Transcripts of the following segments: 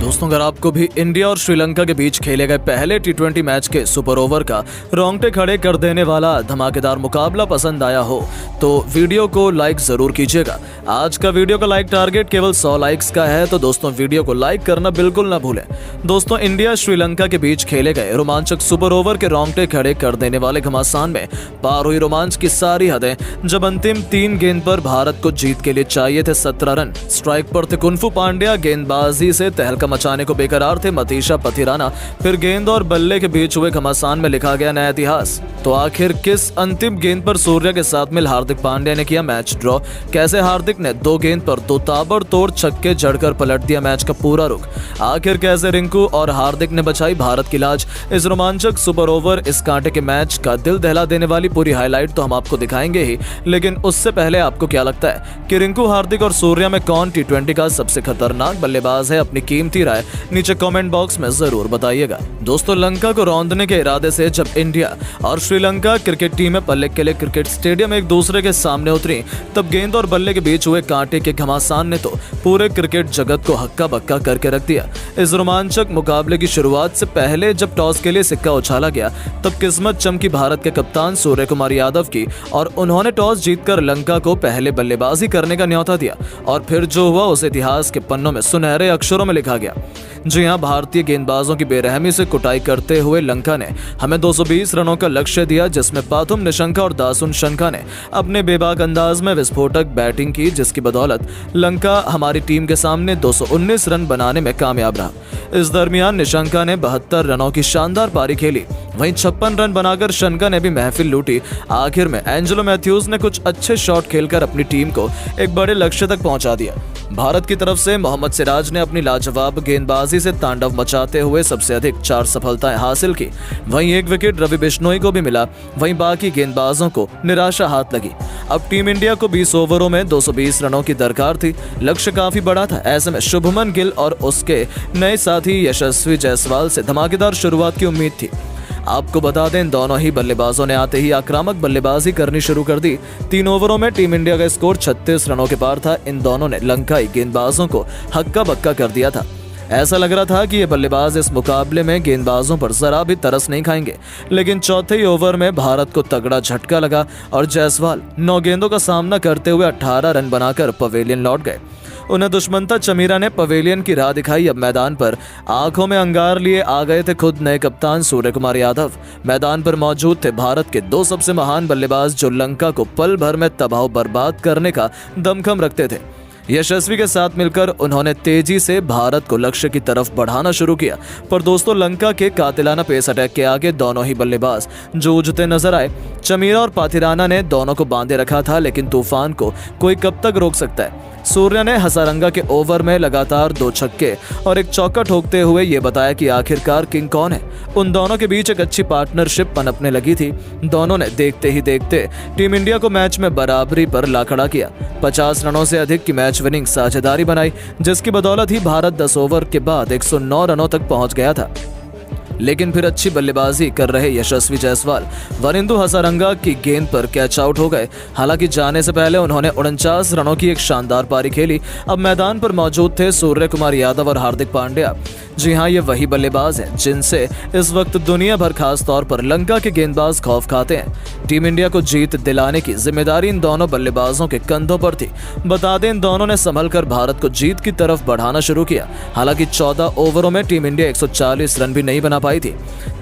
दोस्तों, अगर आपको भी इंडिया और श्रीलंका के बीच खेले गए पहले टी20 मैच के सुपर ओवर का रोंगटे खड़े कर देने वाला धमाकेदार मुकाबला पसंद आया हो तो वीडियो को लाइक जरूर कीजिएगा। आज का वीडियो का लाइक टारगेट केवल 100 लाइक्स का है, तो दोस्तों वीडियो को लाइक करना बिल्कुल ना भूलें। दोस्तों, इंडिया श्रीलंका के बीच खेले गए रोमांचक सुपर ओवर के रोंगटे खड़े कर देने वाले घमासान में पार हुई रोमांच की सारी हदें जब अंतिम 3 गेंद पर भारत को जीत के लिए चाहिए थे 17 रन। स्ट्राइक पर थे कुनफू पांड्या, गेंदबाजी से तहलका मचाने को बेकरार थे मतीशा पथिराना। फिर गेंद और बल्ले के बीच हुए घमासान में लिखा गया नया इतिहास। तो आखिर किस अंतिम गेंद पर सूर्या के साथ मिल हार्दिक पांड्या ने किया मैच ड्रॉ? कैसे हार्दिक ने 2 गेंद पर 2 ताबड़तोड़ छक्के जड़कर पलट दिया मैच का पूरा रुख? आखिर कैसे रिंकू और हार्दिक ने बचाई भारत की लाज? इस रोमांचक सुपर ओवर, इस कांटे के मैच का दिल दहला देने वाली पूरी हाईलाइट तो हम आपको दिखाएंगे ही, लेकिन उससे पहले आपको क्या लगता है कि रिंकू, हार्दिक और सूर्या में कौन टी20 का सबसे खतरनाक बल्लेबाज है? अपनी कीमती राय नीचे कमेंट बॉक्स में जरूर बताइएगा। दोस्तों, लंका को रौंदने के इरादे से जब इंडिया और श्रीलंका क्रिकेट टीमें पल्ले किले क्रिकेट स्टेडियम एक दूसरे के सामने उतरी, तब गेंद और बल्ले के बीच हुए कांटे के घमासान ने तो पूरे क्रिकेट जगत को हक्का बक्का करके रख दिया। इस रोमांचक मुकाबले की शुरुआत से पहले जब टॉस के लिए सिक्का उछाला गया, तब किस्मत चमकी भारत के कप्तान सूर्य कुमार यादव की और उन्होंने टॉस जीतकर लंका को पहले बल्लेबाजी करने का न्योता दिया। और फिर जो हुआ उसे इतिहास के पन्नों में सुनहरे अक्षरों में लिखा गया। जी हां, भारतीय गेंदबाजों की बेरहमी से कुटाई करते हुए लंका ने हमें 220 रनों का लक्ष्य दिया, जिसमें पाथुम निशंका और दासुन शंका ने अपने बेबाक अंदाज में विस्फोटक बैटिंग की, जिसकी बदौलत लंका हमारी टीम के सामने 219 रन बनाने में कामयाब रहा। इस दरमियान निशंका ने 72 रनों की शानदार पारी खेली, वहीं 56 रन बनाकर शंका ने भी महफिल लूटी। आखिर में एंजेलो मैथ्यूज ने कुछ अच्छे शॉट खेलकर अपनी टीम को एक बड़े लक्ष्य तक पहुंचा दिया। भारत की तरफ से मोहम्मद सिराज ने अपनी लाजवाब गेंदबाजी से तांडव मचाते हुए सबसे अधिक 4 सफलताएं हासिल की। वहीं 1 विकेट रवि बिश्नोई को भी मिला। वहीं बाकी गेंदबाजों को निराशा हाथ लगी। अब टीम इंडिया को 20 ओवरों में 220 रनों की दरकार थी। लक्ष्य काफी बड़ा था। ऐसे में शुभमन गिल और उसके नए साथी यशस्वी जायसवाल से धमाकेदार शुरुआत की उम्मीद थी। आपको बता दें, इन दोनों ही बल्लेबाजों ने आते ही आक्रामक बल्लेबाजी करनी शुरू कर दी। 3 ओवरों में टीम इंडिया का स्कोर 36 रनों के पार था। इन दोनों ने लंकाई गेंदबाजों को हक्का बक्का कर दिया था। ऐसा लग रहा था कि ये बल्लेबाज इस मुकाबले में गेंदबाजों पर जरा भी तरस नहीं खाएंगे, लेकिन चौथे ही ओवर में भारत को तगड़ा झटका लगा और जायसवाल 9 गेंदों का सामना करते हुए 18 रन बनाकर पवेलियन लौट गए। उन्हें दुश्मनता चमीरा ने पवेलियन की राह दिखाई। अब मैदान पर आंखों में अंगार लिए आ गए थे खुद नए कप्तान सूर्य कुमार यादव। मैदान पर मौजूद थे भारत के 2 सबसे महान बल्लेबाज जो लंका को पल भर में तबाह बर्बाद करने का दमखम रखते थे। यशस्वी के साथ मिलकर उन्होंने तेजी से भारत को लक्ष्य की तरफ बढ़ाना शुरू किया। पर दोस्तों, लंका के कातिलाना पेस अटैक के आगे दोनों ही बल्लेबाज जूझते नजर आए। चमीरा और पाथिराना ने दोनों को बांधे रखा था, लेकिन तूफान को कोई कब तक रोक सकता है? सूर्या ने हसारंगा के ओवर में लगातार 2 छक्के और 1 चौका ठोकते हुए ये बताया कि आखिरकार किंग कौन है। उन दोनों के बीच एक अच्छी पार्टनरशिप पनपने लगी थी। दोनों ने देखते ही देखते टीम इंडिया को मैच में बराबरी पर ला खड़ा किया। 50 रनों से अधिक की मैच विनिंग साझेदारी बनाई, जिसकी बदौलत ही भारत 10 ओवर के बाद 109 रनों तक पहुंच गया था। लेकिन फिर अच्छी बल्लेबाजी कर रहे यशस्वी जायसवाल वरिंदु हसारंगा की गेंद पर कैच आउट हो गए। हालांकि जाने से पहले उन्होंने 49 रनों की एक शानदार पारी खेली। अब मैदान पर मौजूद थे सूर्य कुमार यादव और हार्दिक पांड्या। जी हां, ये वही बल्लेबाज हैं जिनसे इस वक्त दुनिया भर, खास तौर पर लंका के गेंदबाज खौफ खाते हैं। टीम इंडिया को जीत दिलाने की जिम्मेदारी इन दोनों बल्लेबाजों के कंधों पर थी। बता दें, इन दोनों ने संभलकर भारत को जीत की तरफ बढ़ाना शुरू किया। हालांकि 14 ओवरों में टीम इंडिया 140 रन भी नहीं बना पाई थी।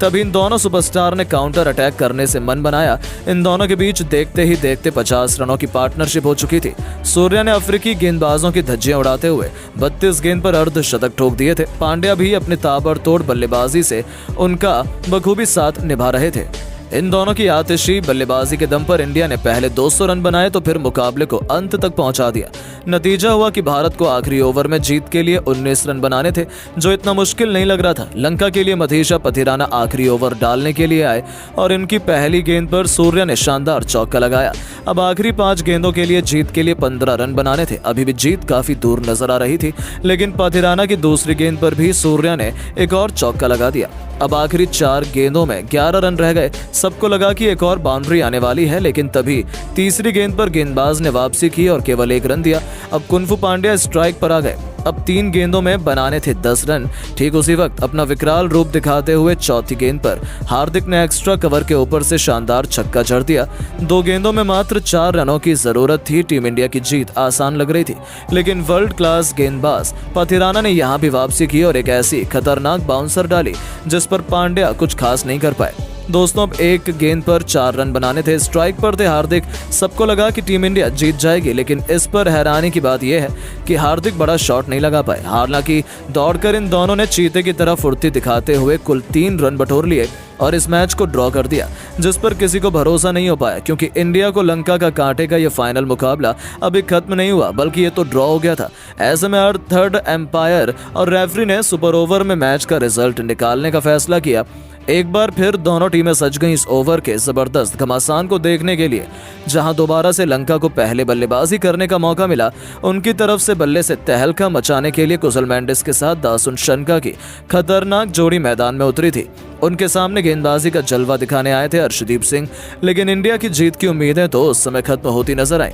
तभी इन दोनों सुपरस्टार ने काउंटर अटैक करने से मन बनाया। इन दोनों के बीच देखते ही देखते 50 रनों की पार्टनरशिप हो चुकी थी। सूर्या ने अफ्रीकी गेंदबाजों की धज्जियां उड़ाते हुए 32 गेंद पर अर्धशतक ठोक दिए थे। पांड्या भी अपनी ताबड़तोड़ बल्लेबाजी से उनका बखूबी साथ निभा रहे थे। इन दोनों की आतिशी बल्लेबाजी के दम पर इंडिया ने पहले 200 रन बनाए तो फिर मुकाबले को अंत तक पहुंचा दिया। नतीजा हुआ कि भारत को आखिरी ओवर में जीत के लिए 19 रन बनाने थे, जो इतना मुश्किल नहीं लग रहा था। लंका के लिए मतीशा पथिराना आखिरी ओवर डालने के लिए आए और इनकी पहली गेंद पर सूर्या ने शानदार चौका लगाया। अब आखिरी 5 गेंदों के लिए जीत के लिए 15 रन बनाने थे। अभी भी जीत काफी दूर नजर आ रही थी, लेकिन पथिराना की दूसरी गेंद पर भी सूर्या ने एक और चौका लगा दिया। अब आखिरी 4 गेंदों में 11 रन रह गए। सबको लगा कि एक और बाउंड्री आने वाली है, लेकिन तभी तीसरी गेंद पर गेंदबाज ने वापसी की और केवल 1 रन दिया। अब कुनफू पांड्या स्ट्राइक पर आ गए। अब 3 गेंदों में बनाने थे 10 रन। ठीक उसी वक्त अपना विकराल रूप दिखाते हुए चौथी गेंद पर हार्दिक ने एक्स्ट्रा कवर के ऊपर से शानदार छक्का जड़ दिया। 2 गेंदों में मात्र 4 रनों की जरूरत थी। टीम इंडिया की जीत आसान लग रही थी, लेकिन वर्ल्ड क्लास गेंदबाज पथिराना ने यहां भी वापसी की और एक ऐसी खतरनाक बाउंसर डाली जिस पर पांड्या कुछ खास नहीं कर पाए। दोस्तों, अब 1 गेंद पर 4 रन बनाने थे। स्ट्राइक पर थे हार्दिक। सबको लगा कि टीम इंडिया जीत जाएगी, लेकिन इस पर हैरानी की बात यह है कि हार्दिक बड़ा शॉट नहीं लगा पाए। हालांकि दौड़कर इन दोनों ने चीते की तरह फुर्ती दिखाते हुए कुल 3 रन बटोर लिए और इस मैच को ड्रॉ कर दिया, जिस पर किसी को भरोसा नहीं हो पाया, क्योंकि इंडिया को लंका का कांटे का यह फाइनल मुकाबला अभी खत्म नहीं हुआ, बल्कि ये तो ड्रॉ हो गया था। ऐसे में थर्ड एम्पायर और रेफरी ने सुपर ओवर में मैच का रिजल्ट निकालने का फैसला किया। एक बार फिर दोनों टीमें सज गईं इस ओवर के जबरदस्त घमासान को देखने के लिए, जहां दोबारा से लंका को पहले बल्लेबाजी करने का मौका मिला। उनकी तरफ से बल्ले से तहलका मचाने के लिए कुशल मेंडिस के साथ दासुन शनका की खतरनाक जोड़ी मैदान में उतरी थी। उनके सामने गेंदबाजी का जलवा दिखाने आए थे अर्शदीप सिंह, लेकिन इंडिया की जीत की उम्मीदें तो उस समय खत्म होती नजर आई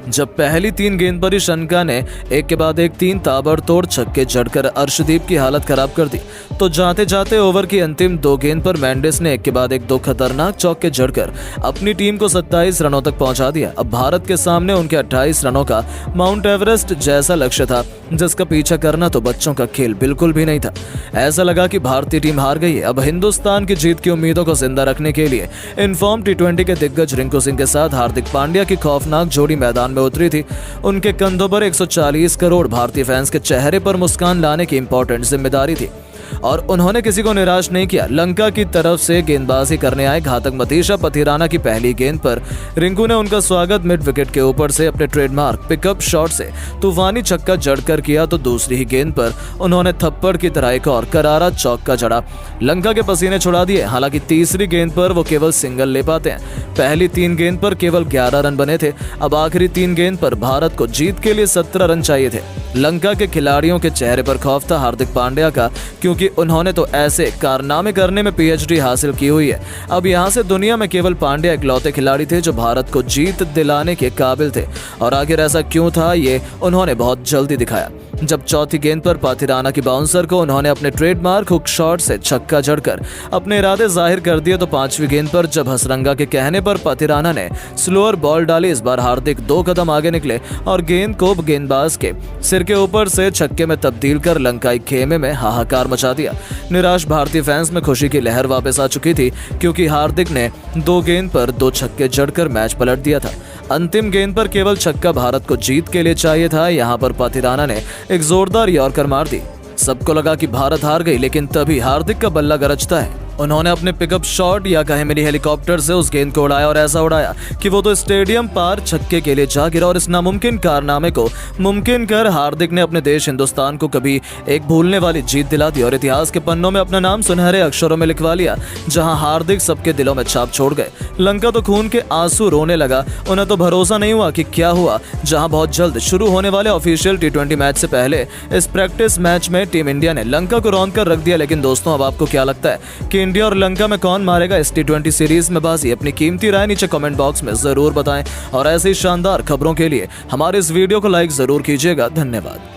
जब पहली 3 गेंद पर ही शनका ने एक के बाद एक 3 ताबड़तोड़ छक्के जड़कर अर्शदीप की हालत खराब कर दी। तो जाते जाते ओवर की अंतिम 2 गेंद पर मेंडिस ने एक के बाद एक 2 खतरनाक चौके जड़कर अपनी टीम को 27 रनों तक पहुंचा दिया। अब भारत के सामने उनके 28 रनों का माउंट एवरेस्ट जैसा लक्ष्य था, जिसका पीछा करना तो बच्चों का खेल बिल्कुल भी नहीं था। ऐसा लगा कि भारतीय टीम हार गई है। अब हिंदुस्तान की जीत की उम्मीदों को जिंदा रखने के लिए इनफॉर्म T20 के दिग्गज रिंकू सिंह के साथ हार्दिक पांड्या की खौफनाक जोड़ी मैदान में उतरी थी। उनके कंधों पर 140 करोड़ भारतीय फैंस के चेहरे पर मुस्कान लाने की इंपॉर्टेंट जिम्मेदारी थी और उन्होंने किसी को निराश नहीं किया। लंका की तरफ से गेंदबाजी करने आए घातक मतीशा पथिराना की पहली गेंद पर रिंकू ने उनका स्वागत मिड विकेट के ऊपर से अपने ट्रेडमार्क पिकअप शॉट से तूफानी छक्का जड़कर किया, तो दूसरी ही गेंद पर उन्होंने थप्पड़ की तरह एक और करारा चौका जड़ा, लंका के पसीने छुड़ा दिए। हालांकि तीसरी गेंद पर वो केवल सिंगल ले पाते हैं। पहली 3 गेंद पर केवल 11 रन बने थे। अब आखिरी 3 गेंद पर भारत को जीत के लिए 17 रन चाहिए थे। लंका के खिलाड़ियों के चेहरे पर खौफ था हार्दिक पांड्या का, क्योंकि उन्होंने तो ऐसे कारनामे करने में PhD हासिल की हुई है। अब यहाँ से दुनिया में केवल पांड्या इकलौते खिलाड़ी थे जो भारत को जीत दिलाने के काबिल थे, और आखिर ऐसा क्यों था ये उन्होंने बहुत जल्दी दिखाया। जब चौथी गेंद पर पथिराना की बाउंसर को उन्होंने अपने ट्रेडमार्क हुक शॉट से छक्का जड़कर अपने इरादे जाहिर कर दिए, तो 5वीं गेंद पर जब हसरंगा के कहने पर पथिराना ने स्लोअर बॉल डाली, इस बार हार्दिक 2 कदम आगे निकले और गेंद को गेंदबाज के सिर के ऊपर से छक्के में तब्दील कर लंकाई खेमे में हाहाकार मचा दिया। निराश भारतीय फैंस में खुशी की लहर वापस आ चुकी थी, क्योंकि हार्दिक ने 2 गेंद पर 2 छक्के जड़कर मैच पलट दिया था। अंतिम गेंद पर केवल छक्का भारत को जीत के लिए चाहिए था। यहाँ पर पथिराना ने एक जोरदार यॉर्कर मार दी। सबको लगा कि भारत हार गई, लेकिन तभी हार्दिक का बल्ला गरजता है। उन्होंने अपने पिकअप शॉट या कहे मिनी हेलीकॉप्टर से उस गेंद को उड़ाया, और ऐसा उड़ाया कि वो तो स्टेडियम पार छक्के के लिए जा गिरा। और इस नामुमकिन कारनामे को मुमकिन कर हार्दिक ने अपने देश हिंदुस्तान को कभी एक भूलने वाली जीत दिला दी और इतिहास के पन्नों में अपना नाम सुनहरे अक्षरों में लिखवा लिया। जहां हार्दिक सबके दिलों में छाप छोड़ गए। लंका तो खून के आंसू रोने लगा। उन्हें तो भरोसा नहीं हुआ कि क्या हुआ। जहां बहुत जल्द शुरू होने वाले ऑफिशियल T20 मैच से पहले इस प्रैक्टिस मैच में टीम इंडिया ने लंका को रौंद कर रख दिया। लेकिन दोस्तों, अब आपको क्या लगता है कि इंडिया और लंका में कौन मारेगा इस T20 सीरीज में बाजी? अपनी कीमती राय नीचे कमेंट बॉक्स में जरूर बताएं और ऐसी शानदार खबरों के लिए हमारे इस वीडियो को लाइक जरूर कीजिएगा। धन्यवाद।